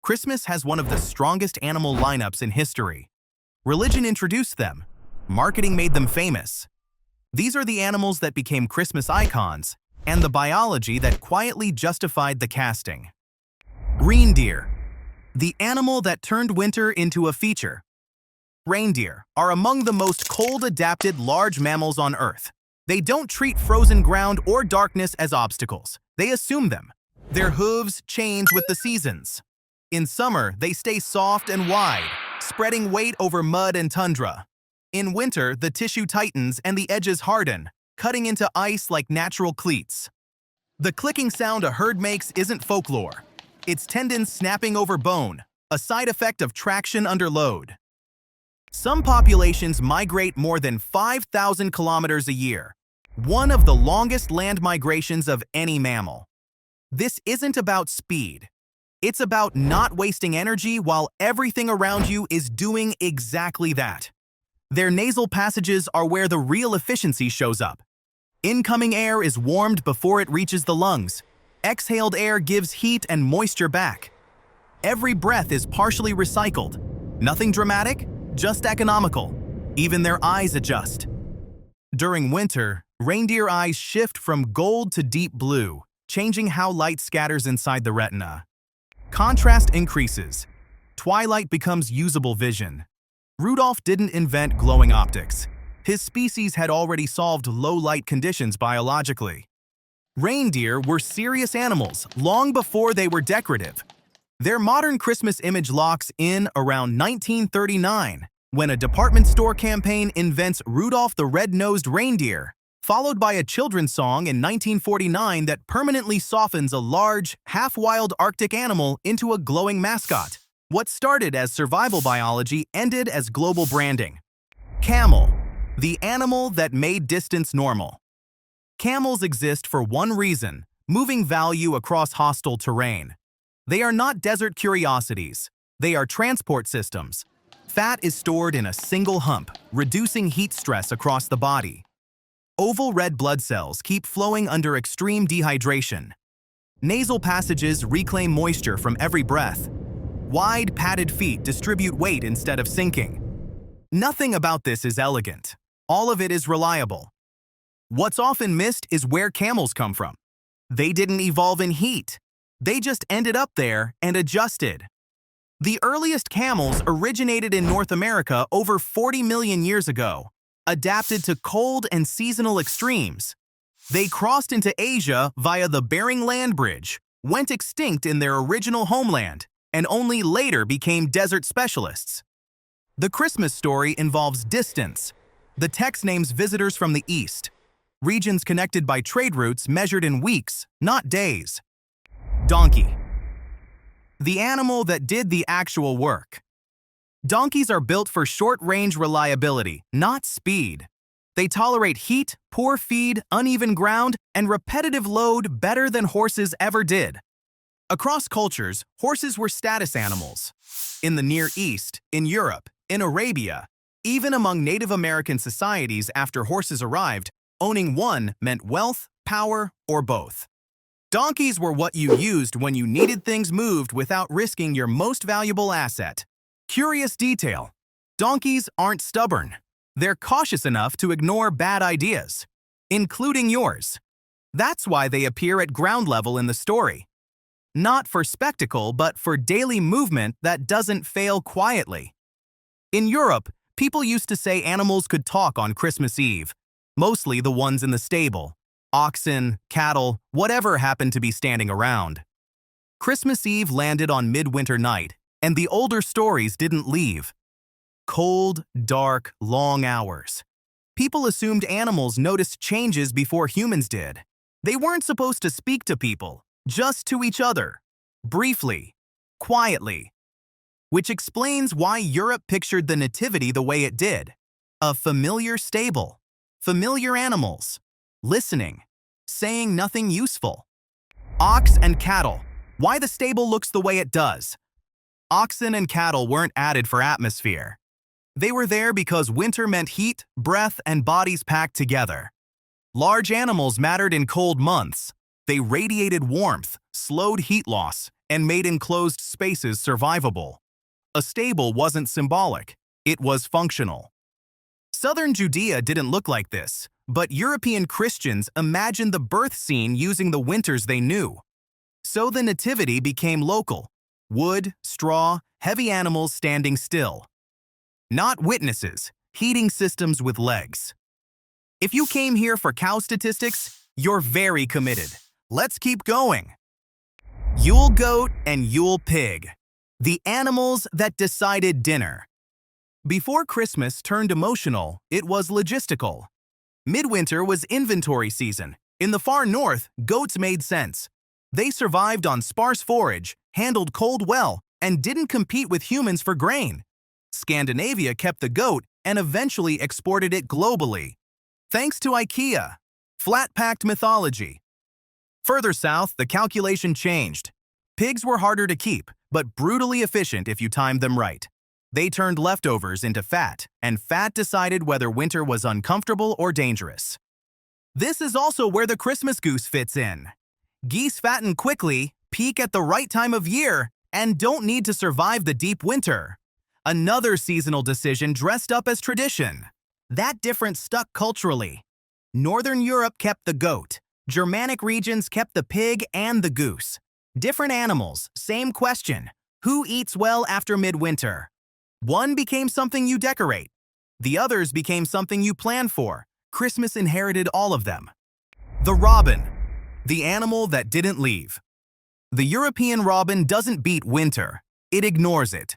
Christmas has one of the strongest animal lineups in history. Religion introduced them. Marketing made them famous. These are the animals that became Christmas icons, and the biology that quietly justified the casting. Reindeer, the animal that turned winter into a feature. Reindeer are among the most cold-adapted large mammals on Earth. They don't treat frozen ground or darkness as obstacles. They assume them. Their hooves change with the seasons. In summer, they stay soft and wide, spreading weight over mud and tundra. In winter, the tissue tightens and the edges harden, cutting into ice like natural cleats. The clicking sound a herd makes isn't folklore. It's tendons snapping over bone, a side effect of traction under load. Some populations migrate more than 5,000 kilometers a year, one of the longest land migrations of any mammal. This isn't about speed. It's about not wasting energy while everything around you is doing exactly that. Their nasal passages are where the real efficiency shows up. Incoming air is warmed before it reaches the lungs. Exhaled air gives heat and moisture back. Every breath is partially recycled. Nothing dramatic, just economical. Even their eyes adjust. During winter, reindeer eyes shift from gold to deep blue, changing how light scatters inside the retina. Contrast increases. Twilight becomes usable vision. Rudolph didn't invent glowing optics. His species had already solved low-light conditions biologically. Reindeer were serious animals long before they were decorative. Their modern Christmas image locks in around 1939, when a department store campaign invents Rudolph the Red-Nosed Reindeer, followed by a children's song in 1949 that permanently softens a large, half-wild Arctic animal into a glowing mascot. What started as survival biology ended as global branding. Camel, the animal that made distance normal. Camels exist for one reason: moving value across hostile terrain. They are not desert curiosities. They are transport systems. Fat is stored in a single hump, reducing heat stress across the body. Oval red blood cells keep flowing under extreme dehydration. Nasal passages reclaim moisture from every breath. Wide, padded feet distribute weight instead of sinking. Nothing about this is elegant. All of it is reliable. What's often missed is where camels come from. They didn't evolve in heat. They just ended up there and adjusted. The earliest camels originated in North America over 40 million years ago, adapted to cold and seasonal extremes. They crossed into Asia via the Bering Land Bridge, went extinct in their original homeland, and only later became desert specialists. The Christmas story involves distance. The text names visitors from the east, regions connected by trade routes measured in weeks, not days. Donkey, the animal that did the actual work. Donkeys are built for short-range reliability, not speed. They tolerate heat, poor feed, uneven ground, and repetitive load better than horses ever did. Across cultures, horses were status animals. In the Near East, in Europe, in Arabia, even among Native American societies after horses arrived, owning one meant wealth, power, or both. Donkeys were what you used when you needed things moved without risking your most valuable asset. Curious detail: donkeys aren't stubborn. They're cautious enough to ignore bad ideas, including yours. That's why they appear at ground level in the story. Not for spectacle, but for daily movement that doesn't fail quietly. In Europe, people used to say animals could talk on Christmas Eve, mostly the ones in the stable. Oxen, cattle, whatever happened to be standing around. Christmas Eve landed on midwinter night, and the older stories didn't leave. Cold, dark, long hours. People assumed animals noticed changes before humans did. They weren't supposed to speak to people, just to each other. Briefly, quietly. Which explains why Europe pictured the Nativity the way it did. A familiar stable, familiar animals, listening, saying nothing useful. Ox and cattle. Why the stable looks the way it does. Oxen and cattle weren't added for atmosphere. They were there because winter meant heat, breath, and bodies packed together. Large animals mattered in cold months. They radiated warmth, slowed heat loss, and made enclosed spaces survivable. A stable wasn't symbolic, it was functional. Southern Judea didn't look like this, but European Christians imagined the birth scene using the winters they knew. So the Nativity became local: wood, straw, heavy animals standing still. Not witnesses, heating systems with legs. If you came here for cow statistics, you're very committed. Let's keep going. Yule Goat and Yule Pig, the animals that decided dinner. Before Christmas turned emotional, it was logistical. Midwinter was inventory season. In the far north, goats made sense. They survived on sparse forage, handled cold well, and didn't compete with humans for grain. Scandinavia kept the goat and eventually exported it globally. Thanks to IKEA. Flat-packed mythology. Further south, the calculation changed. Pigs were harder to keep, but brutally efficient if you timed them right. They turned leftovers into fat, and fat decided whether winter was uncomfortable or dangerous. This is also where the Christmas goose fits in. Geese fatten quickly, peak at the right time of year, and don't need to survive the deep winter. Another seasonal decision dressed up as tradition. That difference stuck culturally. Northern Europe kept the goat. Germanic regions kept the pig and the goose. Different animals, same question. Who eats well after midwinter? One became something you decorate. The others became something you plan for. Christmas inherited all of them. The robin, the animal that didn't leave. The European robin doesn't beat winter. It ignores it.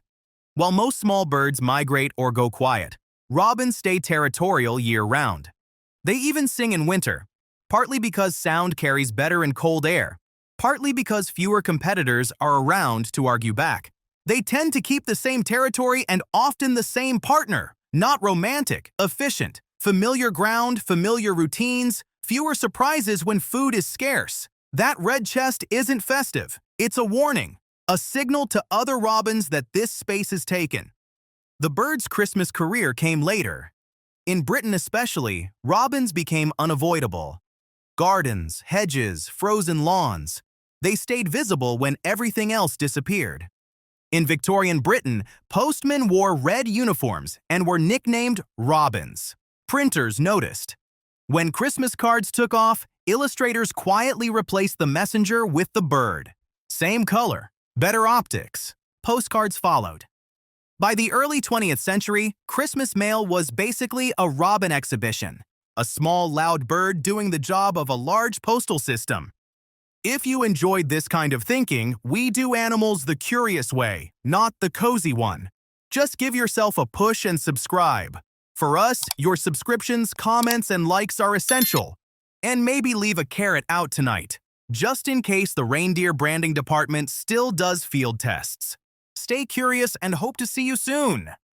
While most small birds migrate or go quiet, robins stay territorial year-round. They even sing in winter, partly because sound carries better in cold air, partly because fewer competitors are around to argue back. They tend to keep the same territory and often the same partner. Not romantic, efficient, familiar ground, familiar routines, fewer surprises when food is scarce. That red chest isn't festive. It's a warning, a signal to other robins that this space is taken. The bird's Christmas career came later. In Britain especially, robins became unavoidable. Gardens, hedges, frozen lawns. They stayed visible when everything else disappeared. In Victorian Britain, postmen wore red uniforms and were nicknamed robins. Printers noticed. When Christmas cards took off, illustrators quietly replaced the messenger with the bird. Same color, better optics. Postcards followed. By the early 20th century, Christmas mail was basically a robin exhibition, a small, loud bird doing the job of a large postal system. If you enjoyed this kind of thinking, we do animals the curious way, not the cozy one. Just give yourself a push and subscribe. For us, your subscriptions, comments, and likes are essential. And maybe leave a carrot out tonight, just in case the reindeer branding department still does field tests. Stay curious and hope to see you soon.